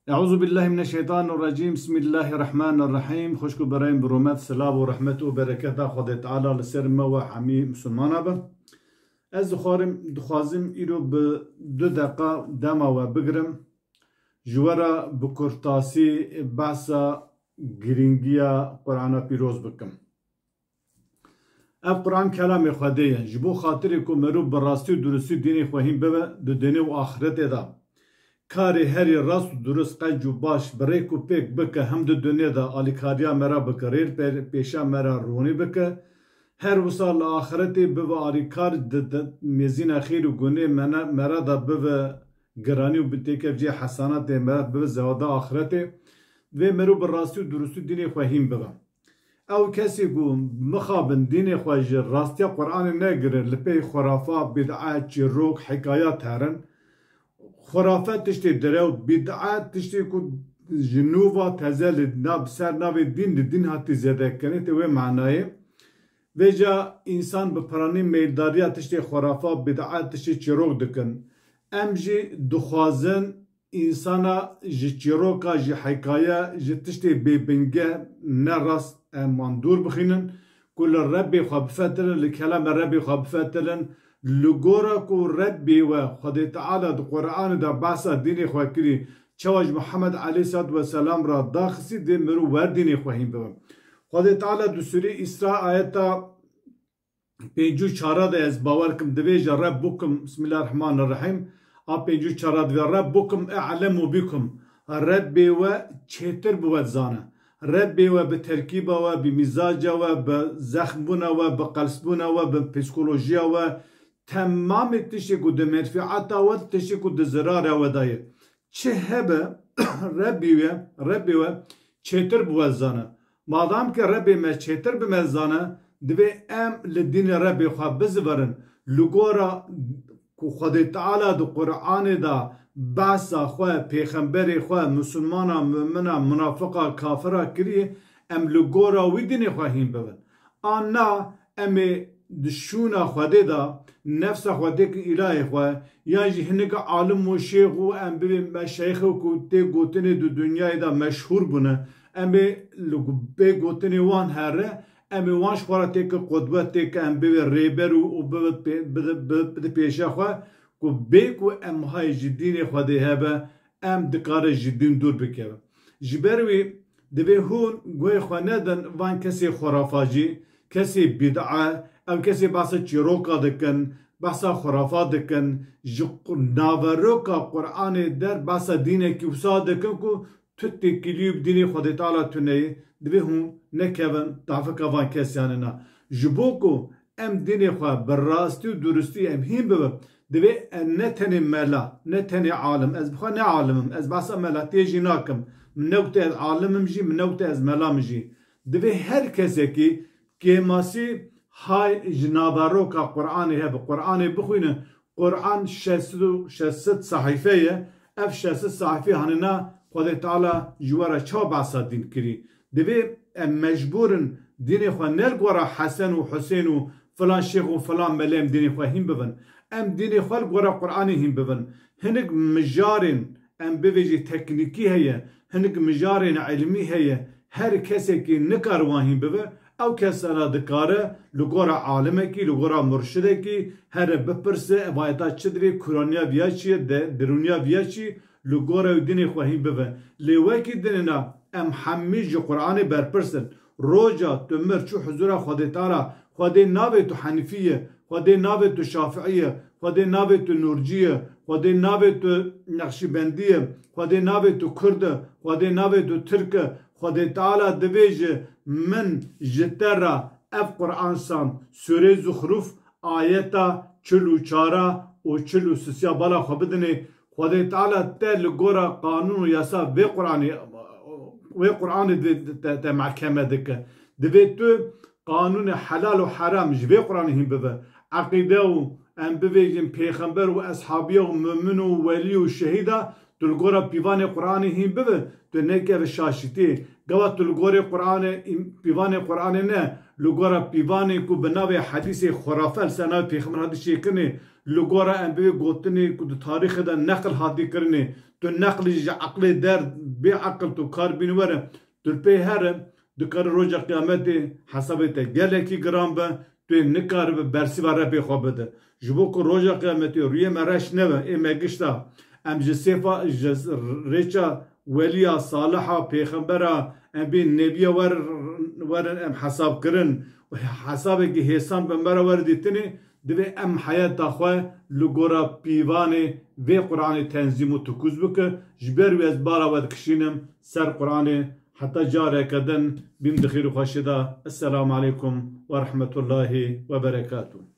أعوذ بالله من الشيطان الرجيم. بسم الله الرحمن الرحيم. خوشكو برايم برومات سلام ورحمة وبركاته خدا تعالى لسر ما وحمي مسلمان به. از دخوازم إيرو بدو دقا دما وبقرم جوارا بكورتاسي بحثا گرینگیا قرآن پیروز بکم. اف قرآن کلام خدایه جبو خاطر کو مرو براستی و درستی دینی خواهیم ببه دو دنیا و آخرت دا کاری هری راست و درست قنج و باش برای کو پیک بکه هم دو دنیا دا آلیکاریا مرا بکه ریر پیشا مرا رونی بکه هر وصال آخرت ببه آلیکار میزین خیر و گونه مرا دا ببه گرانی و بتیکف جی حسانات مرا ببه زواده آخرت و مرو براستی و درستی دینی خواهیم ببه. او کسی گو مخابن دین خواهج راستی قرآن نگره لپی خرافات بدعات جروک حکایات هرن خرافات تشتی درو بدعات تشتی کو جنوبا تزل ناب سر ناب دین هاتی زیاده کنه توی معنای و جا انسان بپرانی میلداریا تشتی خرافات بدعات تشتی جروک دکن ام جی دخوازن insana ji çiroka ji hikaya ji tiştê bêbinge nerast mandur bixînin ku li Rebbê xwe bifetirin li kelama Rebbê xwe bifetirin li gora ku Rebbê we Xwedê Teala di Qur'anê de behsa dînê xwe kirî çawa ji Muhammed aleyhissalatu vesselam ra daxisî dê mirov wer dînê xwe hîn bibin. Xwedê Teala di Sûrê İsra ayeta pêncû çara de ez bawer kim divêje Rabbukum Bismillahirrahmanirrahim Apêncû çara divê Rabbukum e'lemu bikum Rebbê we çêtir bi we zane Rebbê we bi terkîba we bi mizaca we bi zexmbûna we bi qelsbûna we bi psikolojiya we temamê tiştê ku di merfiata we tiştê ku di zirara we daye çi hebe Rebbê we çêtir bi we zane madam ki Rebbê me çêtir bi me zane divê em li dînê Rebbê xwe biziverin li gora ku Xwedê Teala di Qur'anê da behsa xwe pêxemberê xwe musulmana mümina munafika kafira kiriye em li gora wî dînê xwe hîn bibin an na em ê di şûna Xwedê da nefsa Xwedê îlahê xwe yan jî hinek alim û şêx û em bibê meşayîxê ku tê gotinê di dunyayê da meşhûr bûne em ê li bê gotinê wan here em ê wan ji xwe re têke qudwet têke em bibê rêber û bide pêşa xwe ku bê ku em hayê ji dînê Xwedê hebe em dikare ji dîn dûr bikeve. Ji ber wî divê hûn guhê xwe nedin van kesê xurafacî, kesê bîd'a, ew kesê behsa çîroka dikin, behsa xurafat dikin, ji naveroka Qur'anê der behsa dînekî wisa dikin ku tu têkilî bi dînê Xwedê Teala tuneyê divê hûn nekevin tafika van kesyanê na. Ji bo ku em dînê xwe bi rastî û durustî em hîn bibin divê em ne tenê mela ne tenê alim ez bixwe ne alimim ez behsa melatiyê jî nakim min newte ez alimim jî min newte ez melam jî divê her kesekî kêmasî hay ji naveroka Qur'anê hebe Qur'anê bixwîne Qur'an 600 sahîfe ye ev 600 sahîfê hanina Xwedê Teala ji we re çawa behsa dîn kirî divê em mecbûrin dînê xwe ne li gora Hesen û Husên û filan şêx û filan melê em dînê xwe hîn bibin em dînê xwe li gora Qur'anê hîn bibin hinek mijarên em bivê jî teknîkî heye hinek mijarên ilmî heye her kesekî nikar wan hîn bibe ew kes ra dikare li gora alimekî li gora murşidekî here bipirse ev ayeta çi divê kuraniya viya çi ye dirûniya viya çi li gora ew dînê xwe hîn bibe lê wekî dinê na em hemî ji Qur'anê berpirsin roja tu mir çû huzura Xwedê Teala Xwedê navê tu Henîfî Xwedê navê tu Şafîî ye Xwedê navê tu Nurcî ye Xwedê navê tu Neqşîbendî ye Xwedê navê tu Kurd e Xwedê navê tu Tirk e Xwedê Teala divê ji min ji te ra ev Qur'an san Sûrê Zuxruf ayeta 44 û 43 bala xwe bidinê Xwedê Teala te li gora qanûn û yasa vê Qur'anê te mehkeme dike divê tu qanûnê helal û heram ji vê Qur'anê hîn bibe eqîde û em bivêjin pêxember û eshabiya û mümin û welî û şehîda tu تلگورا پیوان قرآن هیم ببه تو نکه و شاشتی گوا تلگور قرآن پیوان قرآن نه لگورا پیوان کو بناوی حدیث خرافه سناوی پیغمبر حدیثی کنه لگورا ام به گوتنی کو تاریخ دا نقل حادی کرنه تو نقل عقل در بی عقل تو کار بینوره تو پی هر دکار روز قیامت حسابت گله کی گرام به تو نکار به برسی واره پی خواب بده جبو کو روز قیامت روی مرش نه ای مگشتا ام جسیفا ریچا ولیا صالحا پیغمبرا ام بی نبی ور ام حساب کرن و حساب کی حسان به مرا ور دیتنی دوی ام حیات خواه لگورا پیوانه و قرآن تنظیم و تکوز بکه جبر و از بارا ود کشینم سر قرآن حتى جارة كدن بيم دخيل خاشدا. السلام عليكم ورحمة الله وبركاته.